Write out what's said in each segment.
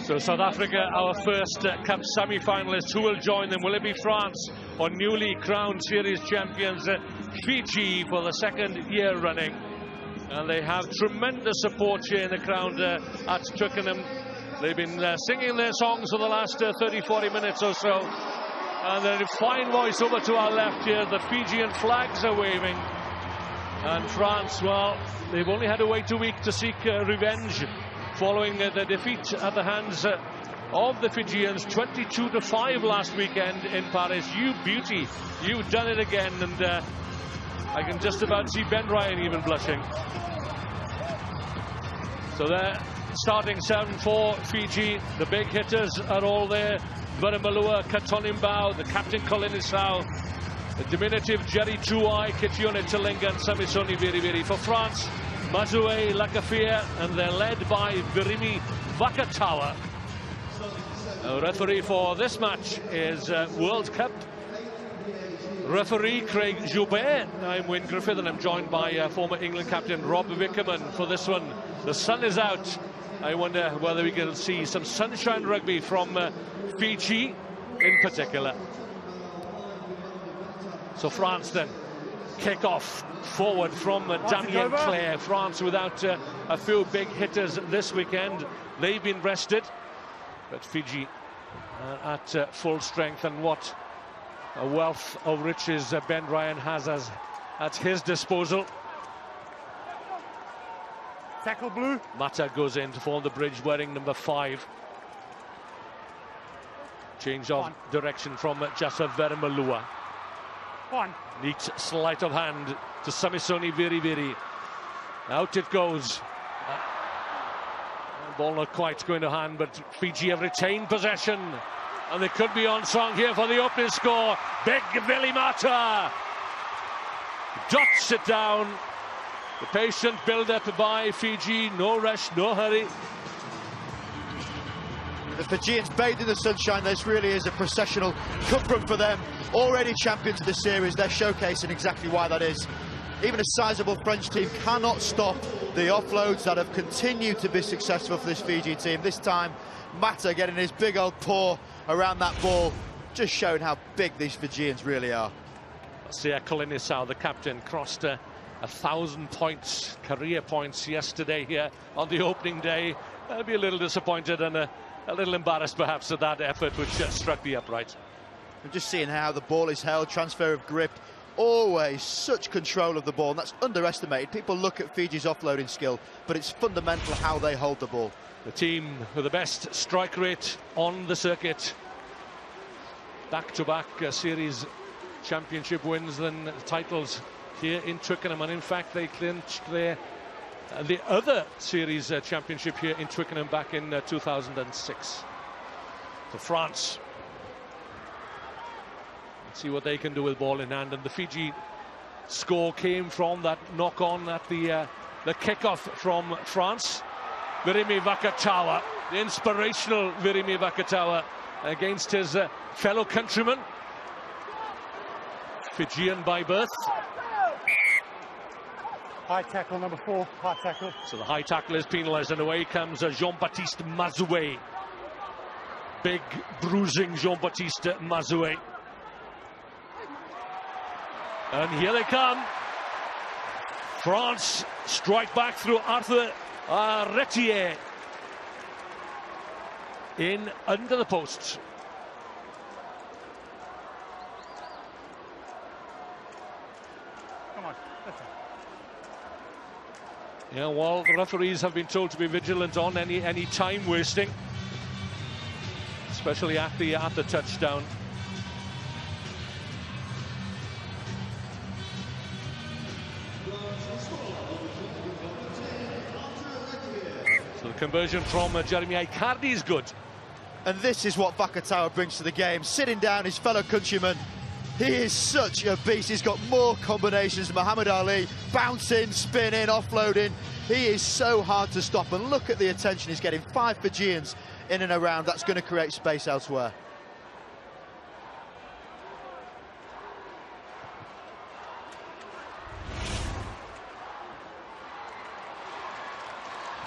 So South Africa, our first Cup semi-finalists. Who will join them? Will it be France or newly crowned series champions Fiji for the second year running? And they have tremendous support here in the crowd at Twickenham. They've been singing their songs for the last 30-40 minutes or so. And then a fine voice over to our left here. The Fijian flags are waving. And France, well, they've only had to wait a week to seek revenge following the defeat at the hands of the Fijians, 22-5 last weekend in Paris. You beauty, you've done it again. And I can just about see Ben Ryan even blushing. So they're starting 7 for Fiji. The big hitters are all there. Varamalua, Katonimbao, the captain Kolinisau, the diminutive Jerry Tuai, Kitione Talinga and Samisoni Viriviri. For France, Mazue, Lakafia, and they're led by Virimi Vakatawa. The referee for this match is World Cup referee Craig Joubert. I'm Wayne Griffith and I'm joined by former England captain Rob Wickerman for this one. The sun is out. I wonder whether we can see some sunshine rugby from Fiji in particular. So France then kick off forward from Damien Clare. France without a few big hitters this weekend. They've been rested, but Fiji at full strength. And what a wealth of riches Ben Ryan has at his disposal. Tackle blue. Mata goes in to form the bridge wearing number 5. Change of direction from Jasa Veramalua. Neat sleight of hand to Samisoni Viriviri. Out it goes. Ball not quite going to hand, but Fiji have retained possession. And they could be on song here for the opening score. Big Vili Mata dots it down. The patient build-up by Fiji. No rush, no hurry. The Fijians bathed in the sunshine. This really is a processional cup run for them. Already champions of the series. They're showcasing exactly why that is. Even a sizable French team cannot stop the offloads that have continued to be successful for this Fiji team. This time, Mata getting his big old paw around that ball, just showing how big these Fijians really are. Sia Kolinisau, the captain, crossed 1,000 points, career points yesterday here on the opening day. I'll be a little disappointed and a little embarrassed perhaps at that effort which struck the upright. I'm just seeing how the ball is held, transfer of grip, always such control of the ball, and that's underestimated. People look at Fiji's offloading skill, but it's fundamental how they hold the ball. The team with the best strike rate on the circuit. Back-to-back series championship wins and titles here in Twickenham, and in fact they clinched the other series championship here in Twickenham back in 2006. For France, let's see what they can do with ball in hand. And the Fiji score came from that knock-on at the kick-off from France. Virimi Vakatawa, the inspirational Virimi Vakatawa, against his fellow countryman, Fijian by birth. High tackle, number 4, high tackle. So the high tackle is penalised, and away comes Jean-Baptiste Mazoué. Big, bruising Jean-Baptiste Mazoué. And here they come. France strike back through Arthur Retier. In under the posts. Come on. Yeah, well, the referees have been told to be vigilant on any time wasting, especially at the touchdown. So the conversion from Jeremy Icardi is good. And this is what Vakatawa brings to the game, sitting down his fellow countrymen. He is such a beast. He's got more combinations than Muhammad Ali, bouncing, spinning, offloading. He is so hard to stop, and look at the attention he's getting. 5 Fijians in and around. That's going to create space elsewhere.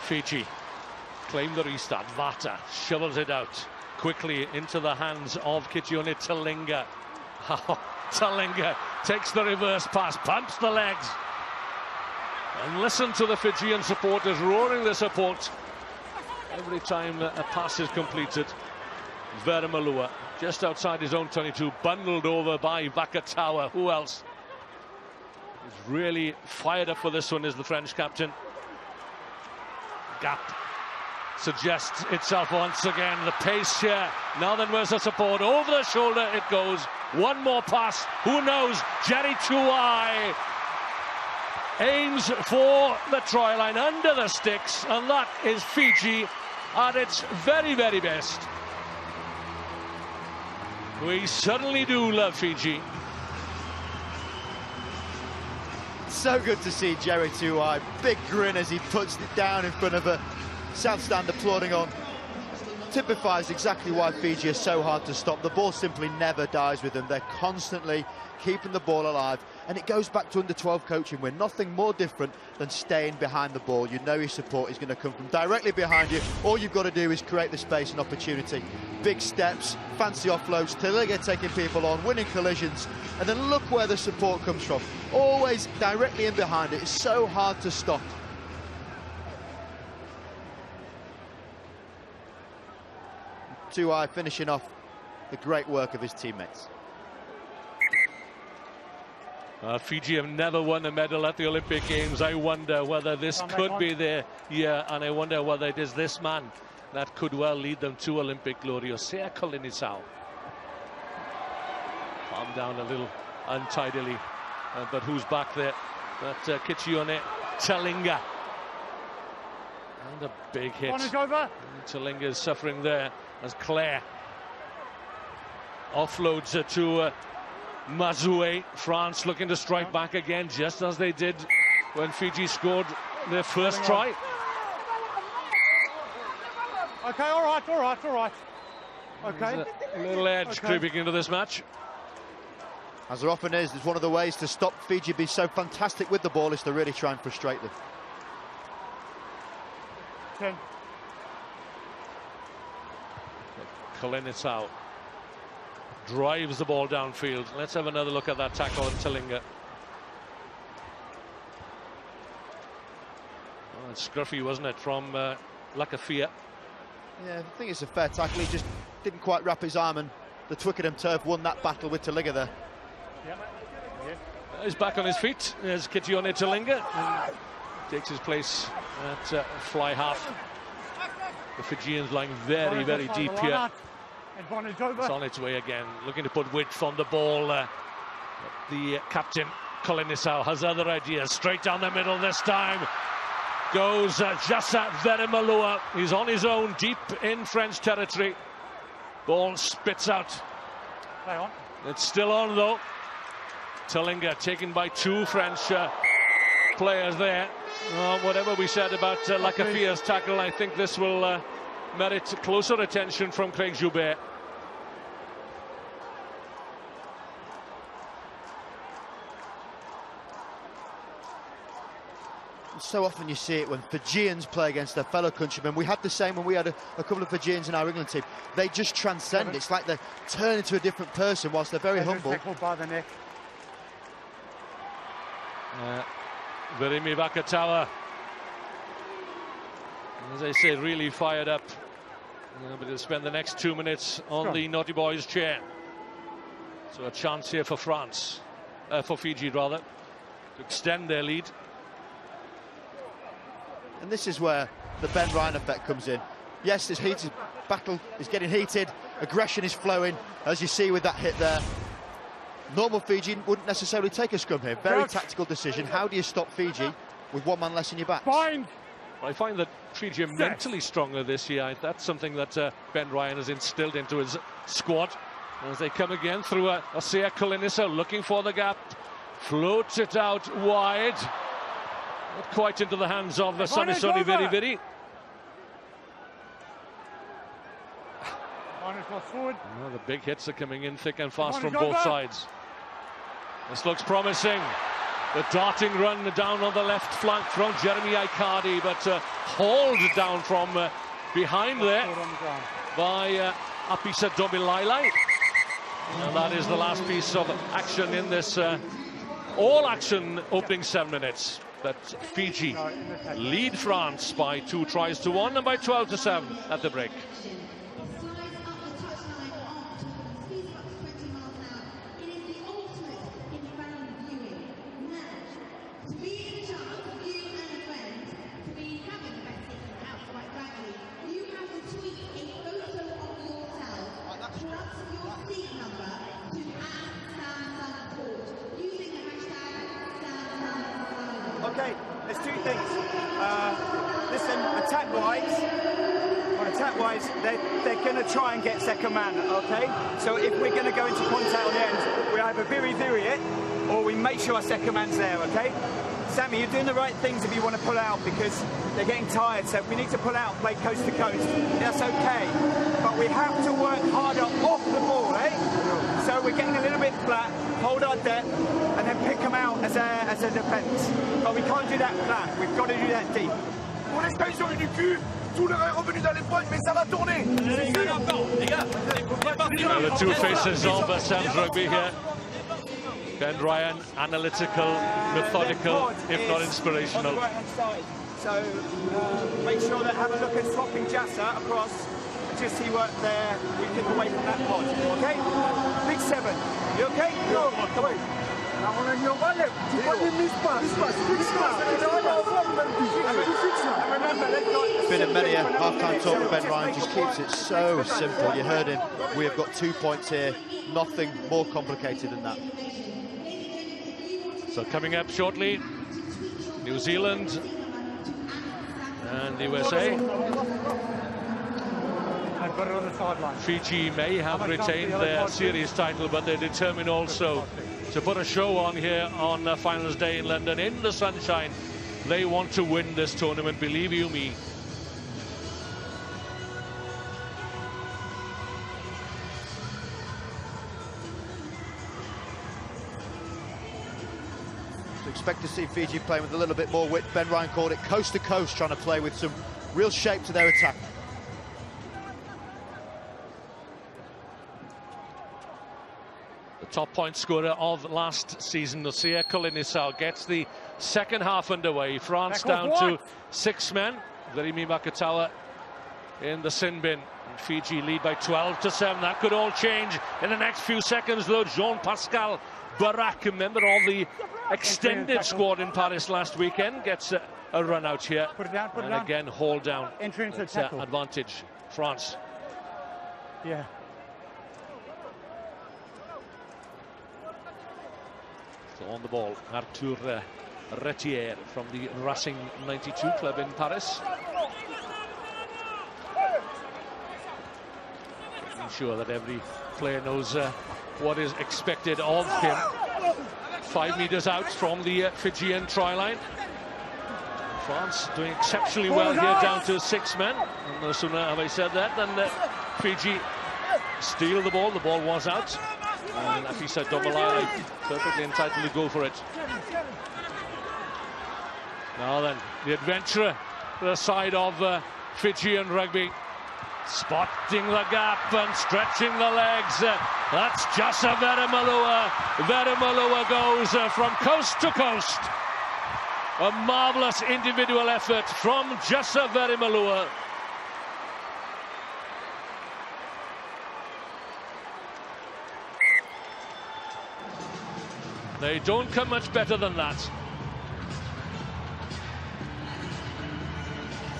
Fiji claim the restart. Vata shovels it out quickly into the hands of Kitione Talinga. Talinga takes the reverse pass, pumps the legs. And listen to the Fijian supporters roaring their support every time a pass is completed. Veremalua just outside his own 22, bundled over by Vakatawa. Who else is really fired up for this one is the French captain. Gap suggests itself once again. The pace here. Now then, where's the support? Over the shoulder it goes. One more pass. Who knows? Jerry Tuai aims for the try line under the sticks, and that is Fiji at its very, very best. We certainly do love Fiji. So good to see Jerry Tuai. Big grin as he puts it down in front of a South Stand applauding on. Typifies exactly why Fiji is so hard to stop. The ball simply never dies with them. They're constantly keeping the ball alive, and it goes back to under-12 coaching. We're nothing more different than staying behind the ball. You know your support is going to come from directly behind you. All you've got to do is create the space and opportunity. Big steps, fancy offloads, Talinga taking people on, winning collisions, and then look where the support comes from. Always directly in behind it. It's so hard to stop. Tuai finishing off the great work of his teammates. Fiji have never won a medal at the Olympic Games. I wonder whether this could be their year, and I wonder whether it is this man that could well lead them to Olympic glory. Osea Kolinisau. Palm down a little untidily, but who's back there? That Kitione Talinga. And a big hit. Talinga is suffering there as Claire offloads to Mazoué. France looking to strike back again, just as they did when Fiji scored their first try. Okay, all right. Okay. A little edge creeping into this match. As there often is, it's one of the ways to stop Fiji being so fantastic with the ball is to really try and frustrate them. 10. Kolinisau drives the ball downfield. Let's have another look at that tackle on Talinga. Oh, it's scruffy, wasn't it, from Lakafia? Yeah, I think it's a fair tackle. He just didn't quite wrap his arm, and the Twickenham turf won that battle with Talinga there. He's back on his feet as Kitione Talinga and takes his place at fly half. The Fijians lying very, very deep here. It's on its way again, looking to put width on the ball. The captain, Kolinisau, has other ideas. Straight down the middle this time. Goes Jassa Veremalua. He's on his own, deep in French territory. Ball spits out. It's still on, though. Talinga taken by two French players there. Whatever we said about Lakafia's tackle, I think this will merit closer attention from Craig Joubert. So often you see it when Fijians play against their fellow countrymen. We had the same when we had a couple of Fijians in our England team. They just transcend. It's like they turn into a different person whilst they're very humble. By the neck. Verimi Vakatawa, as I say, really fired up. But he'll spend the next 2 minutes on the naughty boys chair. So a chance here for France, for Fiji rather, to extend their lead. And this is where the Ben Ryan effect comes in. Yes, this heated battle is getting heated, aggression is flowing, as you see with that hit there. Normal Fiji wouldn't necessarily take a scrum here. Very tactical decision. How do you stop Fiji with one man less in your back? Fine. I find that Fiji are mentally stronger this year. That's something that Ben Ryan has instilled into his squad. As they come again through Osea Kolinisau, looking for the gap. Floats it out wide. Not quite into the hands of Samisoni Viriviri. The big hits are coming in thick and fast from both sides. This looks promising. The darting run down on the left flank from Jeremy Icardi, but hauled down from behind there Forward on the ground. by Apisa Domilailai. And that is the last piece of action in this all-action opening 7 minutes. But Fiji lead France by 2 tries to 1 and by 12-7 at the break. Okay, there's 2 things. Listen, attack-wise, they're going to try and get second man, okay? So if we're going to go into contact on the end, we either viri it, or we make sure our second man's there, okay? Sammy, you're doing the right things if you want to pull out, because they're getting tired, so if we need to pull out and play coast to coast, that's okay. But we have to work harder off the ball, eh? So we're getting a little bit flat, hold our depth, and then pick them out as a defence. But we can't do that flat, we've got to do that deep. Pour l'expérience du cul, tout leur est revenu dans les points, mais ça va tourner. The two faces of Sam's rugby here. Ben Ryan, analytical, methodical, if not inspirational. On the right-hand side. So make sure that have a look at swapping Jassa across. Just see what we kick away from that pod. Okay? Big 7. You okay? No, come on. Been in many a half-time talk with Ben Ryan, just keeps it so simple. You heard him. We have got 2 points here. Nothing more complicated than that. So coming up shortly, New Zealand and the USA. I've got it on the sideline. Fiji may have retained their series title, but they're determined also to put a show on here on finals day in London in the sunshine. They want to win this tournament, believe you me. Expect to see Fiji playing with a little bit more width. Ben Ryan called it coast to coast, trying to play with some real shape to their attack. The top point scorer of last season, Nasia Kolinisau, gets the second half underway. France down to 6 men. Verimi Makatawa in the sin bin. And Fiji lead by 12-7. That could all change in the next few seconds, though. Jean-Pascal Barak, a member of the extended squad in Paris last weekend, gets a run out here. Put it down, put it and down. Again, hold down. Entry into That's, tackle. Advantage, France. Yeah. So on the ball, Arthur Retier from the Racing 92 club in Paris. Making sure that every player knows what is expected of him. 5 meters out from the Fijian try line. France doing exceptionally well here, down to 6 men. And no sooner have I said that than Fiji steal the ball. The ball was out. And Apisa Domilailai perfectly entitled to go for it. Now then, the adventurer, the side of Fijian rugby, spotting the gap and stretching the legs. That's Jassa Verimalua. Verimalua goes from coast to coast. A marvellous individual effort from Jassa Verimalua. They don't come much better than that.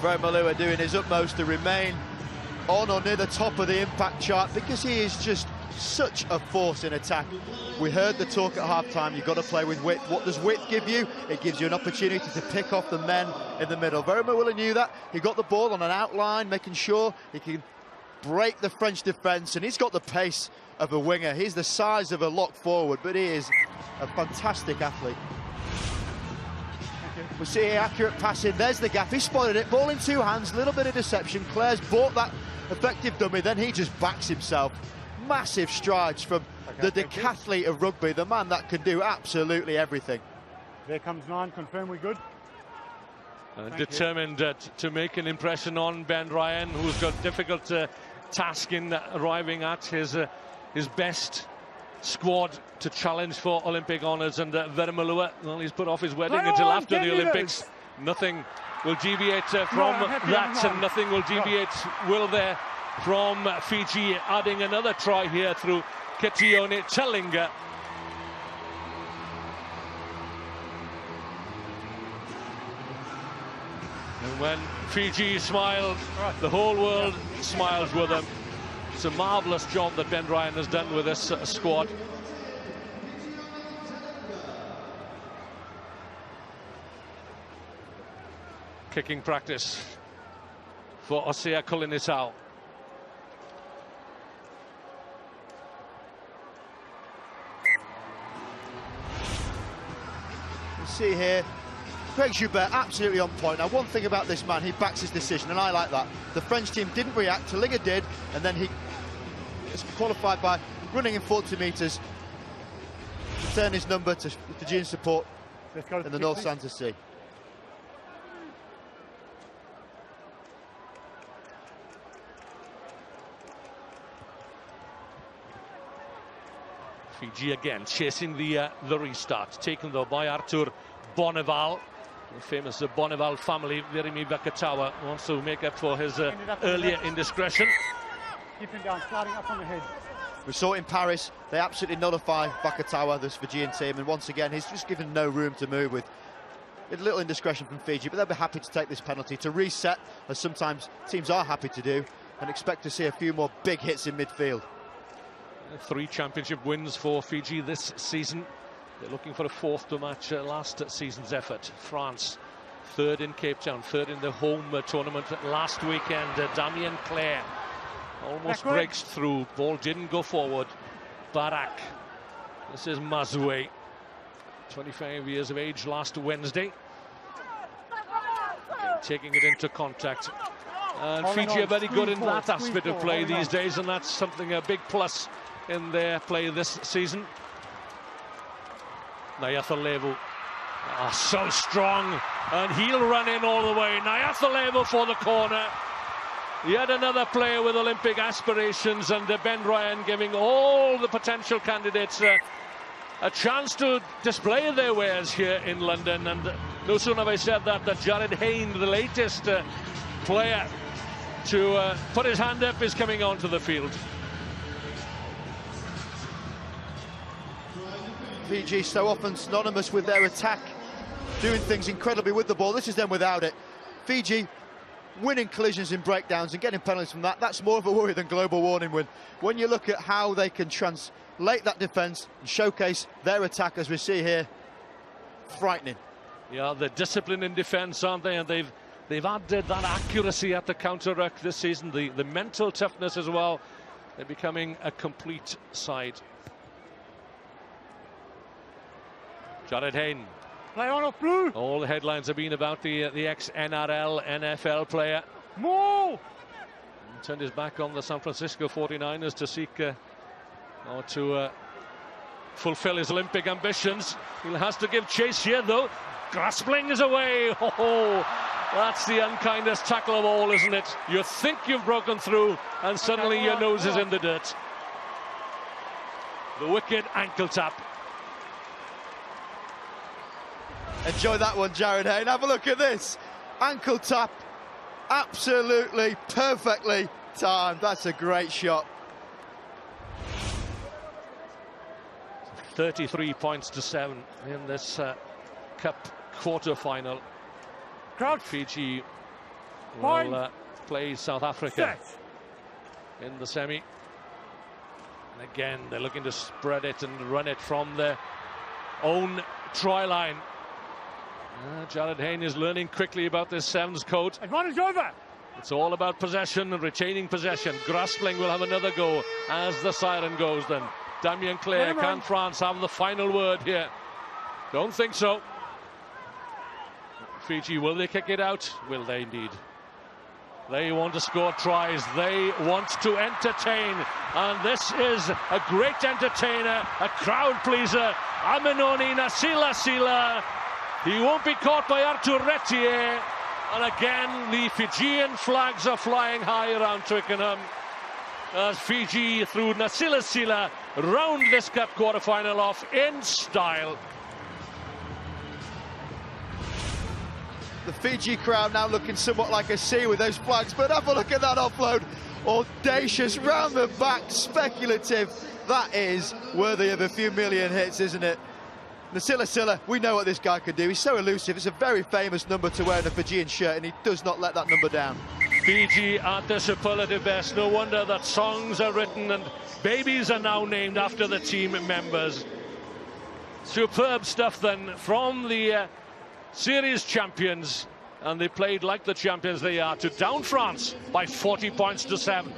Verimalua doing his utmost to remain on or near the top of the impact chart, because he is just such a force in attack. We heard the talk at half-time, you've got to play with width. What does width give you? It gives you an opportunity to pick off the men in the middle. Verimalua knew that. He got the ball on an outline, making sure he can break the French defence, and he's got the pace of a winger. He's the size of a lock forward, but he is a fantastic athlete. We see accurate passing. There's the gap. He spotted it. Ball in 2 hands. Little bit of deception. Claire's bought that effective dummy. Then he just backs himself. Massive strides from the decathlete of rugby. The man that can do absolutely everything. There comes 9. Confirm we're good. determined to make an impression on Ben Ryan, who's got a difficult task in arriving at his best squad to challenge for Olympic honours. And Veremalua, well, he's put off his wedding until after the Olympics. Nothing will deviate from that, and nothing will deviate, will there, from Fiji adding another try here through Ketione Talinga. And when Fiji smile, the whole world smiles with them. It's a marvellous job that Ben Ryan has done with this squad. Kicking practice for Osea Kolinitau. You see here, Craig Joubert absolutely on point. Now, one thing about this man, he backs his decision, and I like that. The French team didn't react, Talinga did, and then he is qualified by running in 40 metres to turn his number to Fijian support in the North Santa Sea. Fiji again chasing the restart, taken though by Artur Bonival. The famous Bonival family. Virimi Vakatawa wants to make up for his earlier indiscretion. Keep him down, sliding up on the head. We saw it in Paris, they absolutely nullify Vakatawa, this Fijian team, and once again he's just given no room to move with. A little indiscretion from Fiji, but they'll be happy to take this penalty to reset, as sometimes teams are happy to do, and expect to see a few more big hits in midfield. 3 championship wins for Fiji this season. They're looking for a 4th to match last season's effort. France, 3rd in Cape Town, 3rd in the home tournament last weekend. Damien Clare almost breaks through. Ball didn't go forward. Barak. This is Mazoué, 25 years of age last Wednesday. Again, taking it into contact. And Fiji are very good in that aspect of play these days, and that's something, a big plus in their play this season. Nayatha-Levu, so strong, and he'll run in all the way. Nayatha-Levu for the corner. Yet another player with Olympic aspirations, and Ben Ryan giving all the potential candidates a chance to display their wares here in London. And no sooner have I said that, Jared Hayne, the latest player to put his hand up, is coming onto the field. Fiji so often synonymous with their attack, doing things incredibly with the ball. This is them without it. Fiji winning collisions in breakdowns and getting penalties from that. That's more of a worry than global warning win. When you look at how they can translate that defence and showcase their attack, as we see here, frightening. Yeah, the discipline in defence, aren't they? And they've added that accuracy at the counter-ruck this season, the mental toughness as well. They're becoming a complete side. Jared Hayne. Play on off blue. All the headlines have been about the ex-NRL, NFL player. More! Turned his back on the San Francisco 49ers to seek or to fulfill his Olympic ambitions. He has to give chase here, though. Graspling is away. Oh, that's the unkindest tackle of all, isn't it? You think you've broken through, and suddenly your nose is in the dirt. The wicked ankle tap. Enjoy that one, Jared Hayne. Have a look at this. Ankle tap, absolutely perfectly timed. That's a great shot. 33 points to 7 in this Cup quarter-final. Fiji will play South Africa in the semi. And again, they're looking to spread it and run it from their own try line. Jared Hayne is learning quickly about this Sevens code. Advantage over. It's all about possession and retaining possession. Graspling will have another go as the siren goes then. Damien Clare, can France have the final word here? Don't think so. Fiji, will they kick it out? Will they indeed? They want to score tries. They want to entertain. And this is a great entertainer, a crowd pleaser. Aminoni Nasila Sila. He won't be caught by Artur Retier. And again, the Fijian flags are flying high around Twickenham as Fiji, through Nasilasila, round this cup quarter-final off in style. The Fiji crowd now looking somewhat like a sea with those flags, but have a look at that offload. Audacious, round the back, speculative. That is worthy of a few million hits, isn't it? Nasilasila, we know what this guy can do. He's so elusive. It's a very famous number to wear in a Fijian shirt, and he does not let that number down. Fiji at their superlative best. No wonder that songs are written and babies are now named after the team members. Superb stuff then from the series champions, and they played like the champions they are to down France by 40 points to 7.